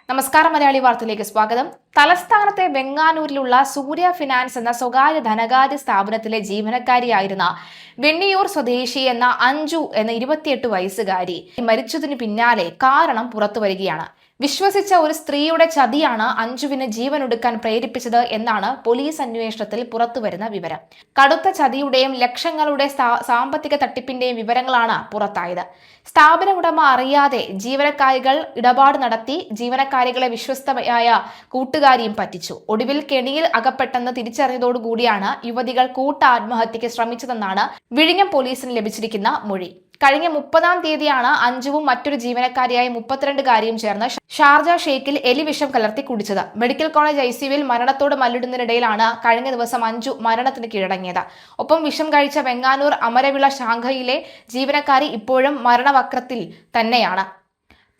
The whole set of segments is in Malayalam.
നമസ്കാരം, മലയാളി വാർത്തയിലേക്ക് സ്വാഗതം. തലസ്ഥാനത്തെ വെങ്ങാനൂരിലുള്ള സൂര്യ ഫിനാൻസ് എന്ന സ്വകാര്യ ധനകാര്യ സ്ഥാപനത്തിലെ ജീവനക്കാരിയായിരുന്ന വെണ്ണിയൂർ സ്വദേശി എന്ന അഞ്ജു എന്ന 28 വയസ്സുകാരി മരിച്ചതിനു പിന്നാലെ കാരണം പുറത്തുവരികയാണ്. വിശ്വസിച്ച ഒരു സ്ത്രീയുടെ ചതിയാണ് അഞ്ജുവിന് ജീവനൊടുക്കാൻ പ്രേരിപ്പിച്ചത് എന്നാണ് പോലീസ് അന്വേഷണത്തിൽ പുറത്തുവരുന്ന വിവരം. കടുത്ത ചതിയുടെയും ലക്ഷങ്ങളുടെ സാമ്പത്തിക തട്ടിപ്പിന്റെയും വിവരങ്ങളാണ് പുറത്തായത്. സ്ഥാപന ഉടമ അറിയാതെ ജീവനക്കാരികൾ ഇടപാട് നടത്തി ജീവനക്കാരികളെ വിശ്വസ്തയായ കൂട്ടുകാരിയും പറ്റിച്ചു. ഒടുവിൽ കെണിയിൽ അകപ്പെട്ടെന്ന് തിരിച്ചറിഞ്ഞതോടുകൂടിയാണ് യുവതികൾ കൂട്ട ആത്മഹത്യക്ക് ശ്രമിച്ചതെന്നാണ് വിഴിഞ്ഞം പോലീസിന് ലഭിച്ചിരിക്കുന്ന മൊഴി. കഴിഞ്ഞ 30-ാം തീയതിയാണ് അഞ്ജുവും മറ്റൊരു ജീവനക്കാരിയായ 32-കാരിയും ചേർന്ന് ഷാർജ ഷേക്കിൽ എലിവിഷം കലർത്തി കുടിച്ചത്. മെഡിക്കൽ കോളേജ് ICUവിൽ മരണത്തോട് മല്ലിടുന്നതിനിടയിലാണ് കഴിഞ്ഞ ദിവസം അഞ്ജു മരണത്തിന് കീഴടങ്ങിയത്. ഒപ്പം വിഷം കഴിച്ച വെങ്ങാനൂർ അമരവിള ശാഖയിലെ ജീവനക്കാരി ഇപ്പോഴും മരണവക്രത്തിൽ തന്നെയാണ്.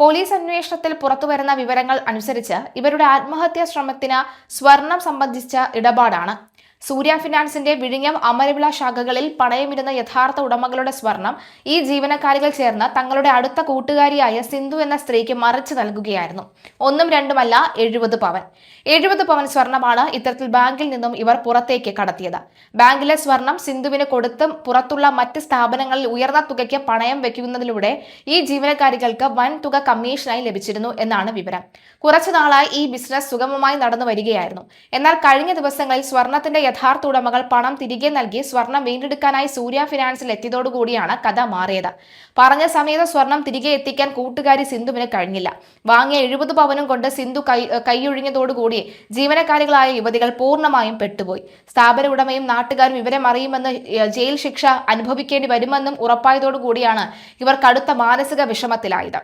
പോലീസ് അന്വേഷണത്തിൽ പുറത്തുവരുന്ന വിവരങ്ങൾ അനുസരിച്ച് ഇവരുടെ ആത്മഹത്യാ ശ്രമത്തിന് സ്വർണം സംബന്ധിച്ച ഇടപാടാണ്. സൂര്യ ഫിനാൻസിന്റെ വിഴിഞ്ഞം അമരവിള ശാഖകളിൽ പണയമിരുന്ന യഥാർത്ഥ ഉടമകളുടെ സ്വർണം ഈ ജീവനക്കാരികൾ ചേർന്ന് തങ്ങളുടെ അടുത്ത കൂട്ടുകാരിയായ സിന്ധു എന്ന സ്ത്രീക്ക് മറിച്ചു നൽകുകയായിരുന്നു. 1ഉം 2ഉമല്ല, 70 പവൻ. 70 പവൻ സ്വർണമാണ് ഇത്തരത്തിൽ ബാങ്കിൽ നിന്നും ഇവർ പുറത്തേക്ക് കടത്തിയത്. ബാങ്കിലെ സ്വർണം സിന്ധുവിന് കൊടുത്തും പുറത്തുള്ള മറ്റ് സ്ഥാപനങ്ങളിൽ ഉയർന്ന തുകയ്ക്ക് പണയം വെക്കുന്നതിലൂടെ ഈ ജീവനക്കാരികൾക്ക് വൻ തുക കമ്മീഷനായി ലഭിച്ചിരുന്നു എന്നാണ് വിവരം. കുറച്ചു നാളായി ഈ ബിസിനസ് സുഗമമായി നടന്നു വരികയായിരുന്നു. എന്നാൽ കഴിഞ്ഞ ദിവസങ്ങളിൽ സ്വർണത്തിന്റെ യഥാർത്ഥ ഉടമകൾ പണം തിരികെ നൽകി സ്വർണം വീണ്ടെടുക്കാനായി സൂര്യ ഫിനാൻസിൽ എത്തിയതോടുകൂടിയാണ് കഥ മാറിയത്. പറഞ്ഞ സമയത്ത് സ്വർണം തിരികെ എത്തിക്കാൻ കൂട്ടുകാരി സിന്ധുവിന് കഴിഞ്ഞില്ല. വാങ്ങിയ 70 പവനും കൊണ്ട് സിന്ധു കൈയൊഴിഞ്ഞതോടുകൂടി ജീവനക്കാരികളായ യുവതികൾ പൂർണ്ണമായും പെട്ടുപോയി. സ്ഥാപന ഉടമയും നാട്ടുകാരും വിവരം അറിയുമെന്ന് ജയിൽ ശിക്ഷ അനുഭവിക്കേണ്ടി വരുമെന്നും ഉറപ്പായതോടുകൂടിയാണ് ഇവർ കടുത്ത മാനസിക വിഷമത്തിലായത്.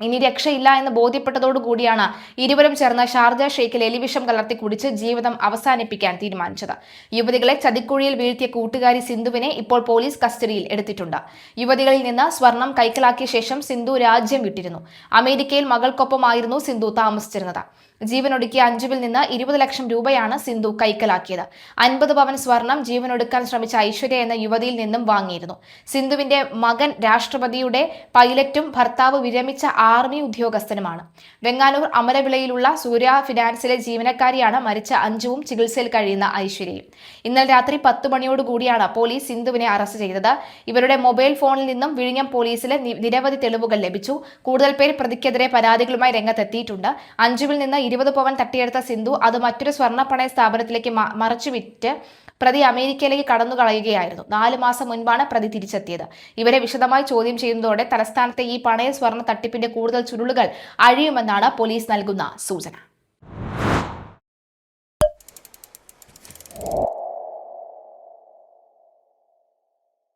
ഇനി രക്ഷയില്ല എന്ന് ബോധ്യപ്പെട്ടതോടുകൂടിയാണ് ഇരുവരും ചേർന്ന് ഷാർജ ഷേക്കിൽ എലിവിഷം കലർത്തി കുടിച്ച് ജീവിതം അവസാനിപ്പിക്കാൻ തീരുമാനിച്ചത്. യുവതികളെ ചതിക്കുഴിയിൽ വീഴ്ത്തിയ കൂട്ടുകാരി സിന്ധുവിനെ ഇപ്പോൾ പോലീസ് കസ്റ്റഡിയിൽ എടുത്തിട്ടുണ്ട്. യുവതികളിൽ നിന്ന് സ്വർണം കൈക്കലാക്കിയ ശേഷം സിന്ധു രാജ്യം വിട്ടിരുന്നു. അമേരിക്കയിൽ മകൾക്കൊപ്പമായിരുന്നു സിന്ധു താമസിച്ചിരുന്നത്. ജീവനൊടുക്കിയ അഞ്ജുവിൽ നിന്ന് 20 ലക്ഷം രൂപയാണ് സിന്ധു കൈക്കലാക്കിയത്. 50 പവൻ സ്വർണം ജീവനൊടുക്കാൻ ശ്രമിച്ച ഐശ്വര്യ എന്ന യുവതിയിൽ നിന്നും വാങ്ങിയിരുന്നു. സിന്ധുവിന്റെ മകൻ രാഷ്ട്രപതിയുടെ പൈലറ്റും ഭർത്താവ് വിരമിച്ച ആർമി ഉദ്യോഗസ്ഥനുമാണ്. വെങ്ങാനൂർ അമരവിളയിലുള്ള സൂര്യ ഫിനാൻസിലെ ജീവനക്കാരിയാണ് മരിച്ച അഞ്ജുവും ചികിത്സയിൽ കഴിയുന്ന ഐശ്വര്യയും. ഇന്നലെ രാത്രി 10 മണിയോടുകൂടിയാണ് പോലീസ് സിന്ധുവിനെ അറസ്റ്റ് ചെയ്തത്. ഇവരുടെ മൊബൈൽ ഫോണിൽ നിന്നും വിഴിഞ്ഞം പോലീസിലെ നിരവധി തെളിവുകൾ ലഭിച്ചു. കൂടുതൽ പേർ പ്രതിക്കെതിരെ പരാതികളുമായി രംഗത്തെത്തിയിട്ടുണ്ട്. അഞ്ജുവിൽ നിന്ന് 20 പവൻ തട്ടിയെടുത്ത സിന്ധു അത് മറ്റൊരു സ്വർണ്ണപ്പണയ സ്ഥാപനത്തിലേക്ക് മറച്ചുവിറ്റ് പ്രതി അമേരിക്കയിലേക്ക് കടന്നു കളയുകയായിരുന്നു. 4 മാസം മുൻപാണ് പ്രതി തിരിച്ചെത്തിയത്. ഇവരെ വിശദമായി ചോദ്യം ചെയ്യുന്നതോടെ തലസ്ഥാനത്തെ ഈ പണയ സ്വർണ്ണ തട്ടിപ്പിന്റെ കൂടുതൽ ചുരുളുകൾ അഴിയുമെന്നാണ് പോലീസ് നൽകുന്ന സൂചന.